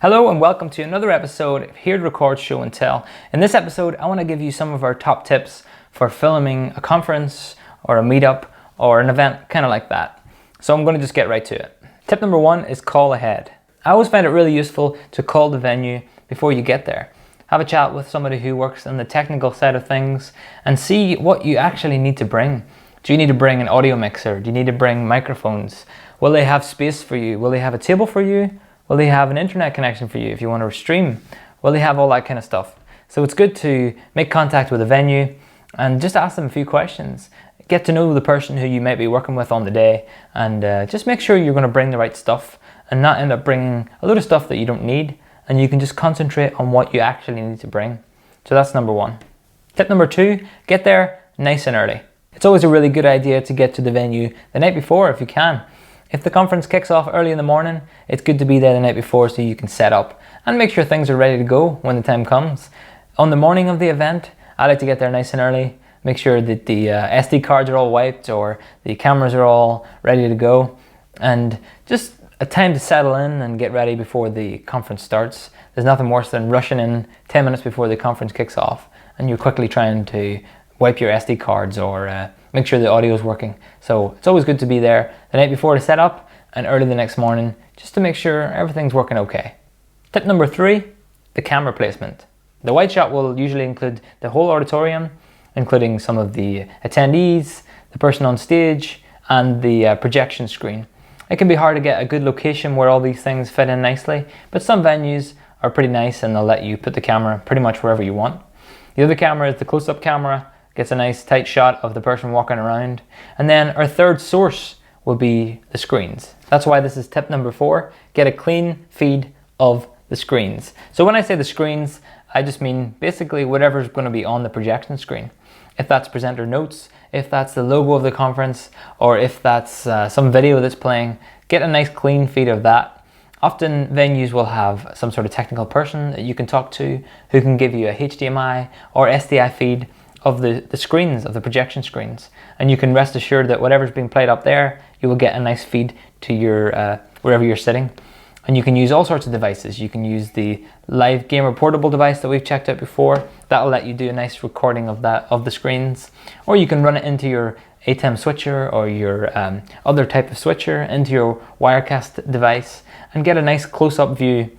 Hello and welcome to another episode of Here to Record Show and Tell. In this episode, I want to give you some of our top tips for filming a conference or a meetup or an event, kind of like that. So I'm going to just get right to it. Tip number one is call ahead. I always find it really useful to call the venue before you get there. Have a chat with somebody who works in the technical side of things and see what you actually need to bring. Do you need to bring an audio mixer? Do you need to bring microphones? Will they have space for you? Will they have a table for you? Will they have an internet connection for you if you want to stream? Will they have all that kind of stuff? So it's good to make contact with a venue and just ask them a few questions. Get to know the person who you might be working with on the day, and just make sure you're going to bring the right stuff and not end up bringing a load of stuff that you don't need, and you can just concentrate on what you actually need to bring. So that's number one. Tip number two, get there nice and early. It's always a really good idea to get to the venue the night before if you can. If the conference kicks off early in the morning, it's good to be there the night before so you can set up and make sure things are ready to go when the time comes. On the morning of the event, I like to get there nice and early, make sure that the SD cards are all wiped or the cameras are all ready to go, and just a time to settle in and get ready before the conference starts. There's nothing worse than rushing in 10 minutes before the conference kicks off and you're quickly trying to wipe your SD cards or make sure the audio is working. So it's always good to be there the night before to set up and early the next morning just to make sure everything's working okay. Tip number three, the camera placement. The wide shot will usually include the whole auditorium, including some of the attendees, the person on stage, and the projection screen. It can be hard to get a good location where all these things fit in nicely, but some venues are pretty nice and they'll let you put the camera pretty much wherever you want. The other camera is the close-up camera. Gets a nice tight shot of the person walking around. And then our third source will be the screens. That's why this is tip number four, get a clean feed of the screens. So when I say the screens, I just mean basically whatever's going to be on the projection screen. If that's presenter notes, if that's the logo of the conference, or if that's some video that's playing, get a nice clean feed of that. Often venues will have some sort of technical person that you can talk to who can give you a HDMI or SDI feed of the screens, of the projection screens, and you can rest assured that whatever's being played up there, you will get a nice feed to your wherever you're sitting. And you can use all sorts of devices. You can use the live gamer portable device that we've checked out before. That'll let you do a nice recording of the screens, or you can run it into your ATEM switcher or your other type of switcher into your Wirecast device and get a nice close-up view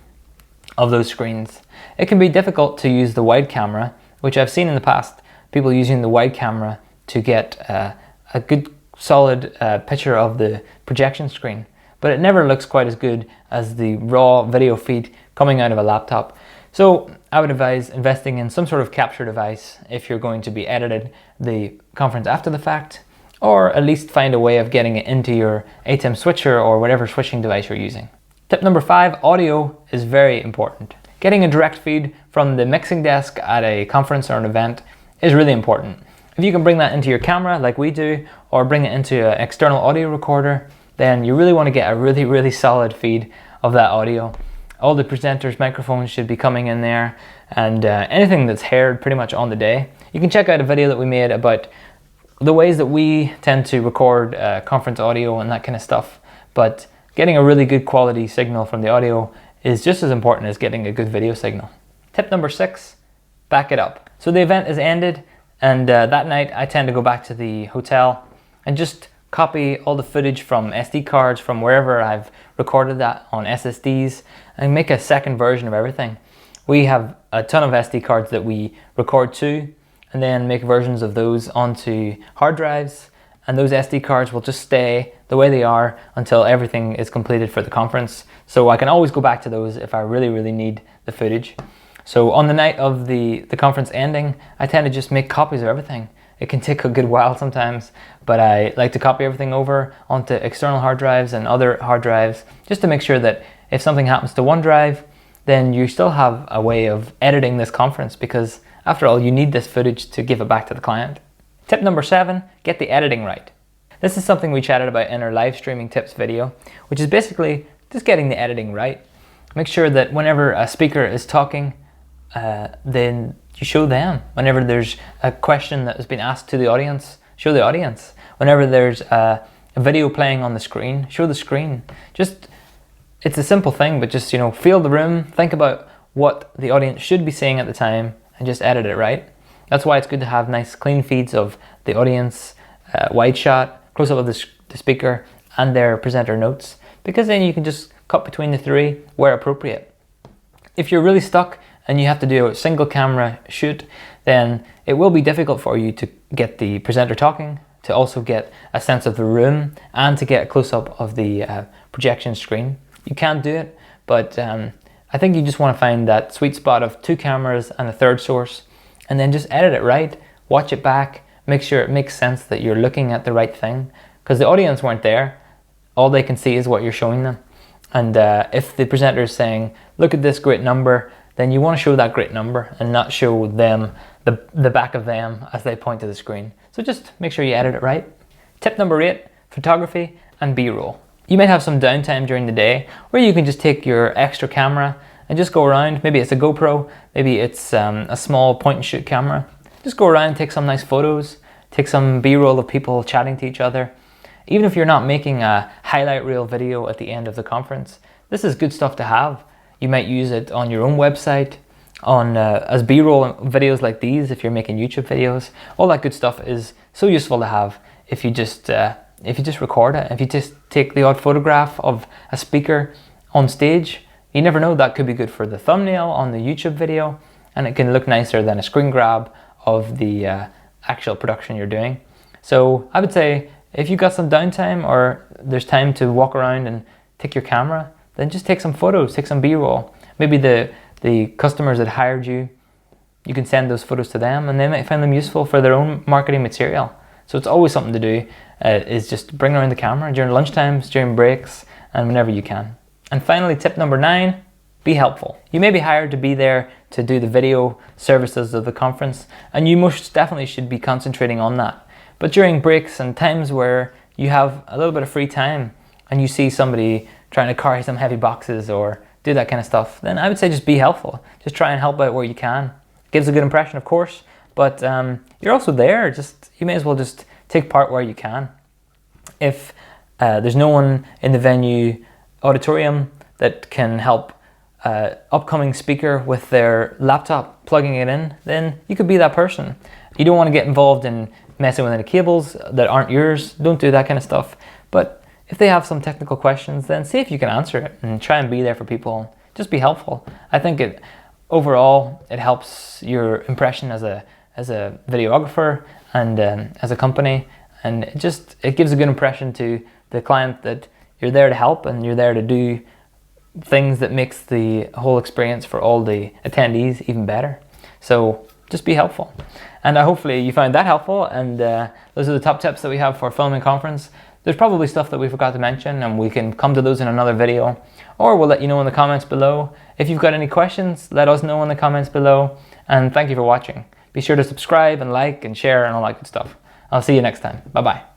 of those screens. It can be difficult to use the wide camera, which I've seen in the past. People using the wide camera to get a good solid picture of the projection screen, but it never looks quite as good as the raw video feed coming out of a laptop. So I would advise investing in some sort of capture device if you're going to be editing the conference after the fact, or at least find a way of getting it into your ATEM switcher or whatever switching device you're using. Tip number five, audio is very important. Getting a direct feed from the mixing desk at a conference or an event is really important. If you can bring that into your camera like we do, or bring it into an external audio recorder, then you really want to get a really solid feed of that audio. All the presenters' microphones should be coming in there, and anything that's heard pretty much on the day. You can check out a video that we made about the ways that we tend to record conference audio and that kind of stuff, but getting a really good quality signal from the audio is just as important as getting a good video signal. Tip number six, back it up. So the event is ended, and that night I tend to go back to the hotel and just copy all the footage from SD cards from wherever I've recorded that on SSDs and make a second version of everything. We have a ton of SD cards that we record to and then make versions of those onto hard drives, and those SD cards will just stay the way they are until everything is completed for the conference. So I can always go back to those if I really need the footage. So on the night of the conference ending, I tend to just make copies of everything. It can take a good while sometimes, but I like to copy everything over onto external hard drives and other hard drives just to make sure that if something happens to one drive, then you still have a way of editing this conference, because after all, you need this footage to give it back to the client. Tip number seven, get the editing right. This is something we chatted about in our live streaming tips video, which is basically just getting the editing right. Make sure that whenever a speaker is talking, then you show them. Whenever there's a question that has been asked to the audience, show the audience. Whenever there's a video playing on the screen, show the screen. Just it's a simple thing, but just, feel the room, think about what the audience should be saying at the time, and just edit it right. That's why it's good to have nice clean feeds of the audience, wide shot, close up of the speaker, and their presenter notes, because then you can just cut between the three where appropriate. If you're really stuck and you have to do a single camera shoot, then it will be difficult for you to get the presenter talking, to also get a sense of the room, and to get a close-up of the projection screen. You can do it, but I think you just want to find that sweet spot of 2 cameras and a third source, and then just edit it right, watch it back, make sure it makes sense that you're looking at the right thing, because the audience weren't there. All they can see is what you're showing them. And if the presenter is saying, look at this great number, then you want to show that great number and not show them the back of them as they point to the screen. So just make sure you edit it right. Tip number 8, photography and B-roll. You might have some downtime during the day where you can just take your extra camera and just go around. Maybe it's a GoPro, maybe it's a small point and shoot camera. Just go around, take some nice photos, take some B-roll of people chatting to each other. Even if you're not making a highlight reel video at the end of the conference, this is good stuff to have. You might use it on your own website, as B-roll videos like these, if you're making YouTube videos. All that good stuff is so useful to have if you just record it. If you just take the odd photograph of a speaker on stage, you never know, that could be good for the thumbnail on the YouTube video, and it can look nicer than a screen grab of the actual production you're doing. So I would say, if you've got some downtime or there's time to walk around and take your camera, then just take some photos, take some B-roll. Maybe the customers that hired you, you can send those photos to them and they might find them useful for their own marketing material. So it's always something to do, is just bring around the camera during lunchtimes, during breaks, and whenever you can. And finally, tip number 9, be helpful. You may be hired to be there to do the video services of the conference, and you most definitely should be concentrating on that. But during breaks and times where you have a little bit of free time and you see somebody trying to carry some heavy boxes or do that kind of stuff, then I would say just be helpful. Just try and help out where you can. It gives a good impression, of course, but you're also there. You may as well just take part where you can. If there's no one in the venue auditorium that can help upcoming speaker with their laptop plugging it in, then you could be that person. You don't want to get involved in messing with any cables that aren't yours. Don't do that kind of stuff. But if they have some technical questions, then see if you can answer it and try and be there for people. Just be helpful. I think overall it helps your impression as a videographer and as a company, and it gives a good impression to the client that you're there to help and you're there to do things that makes the whole experience for all the attendees even better. So just be helpful. And hopefully you found that helpful, and those are the top tips that we have for filming conference. There's probably stuff that we forgot to mention, and we can come to those in another video, or we'll let you know in the comments below. If you've got any questions, let us know in the comments below, and thank you for watching. Be sure to subscribe and like and share and all that good stuff. I'll see you next time. Bye-bye.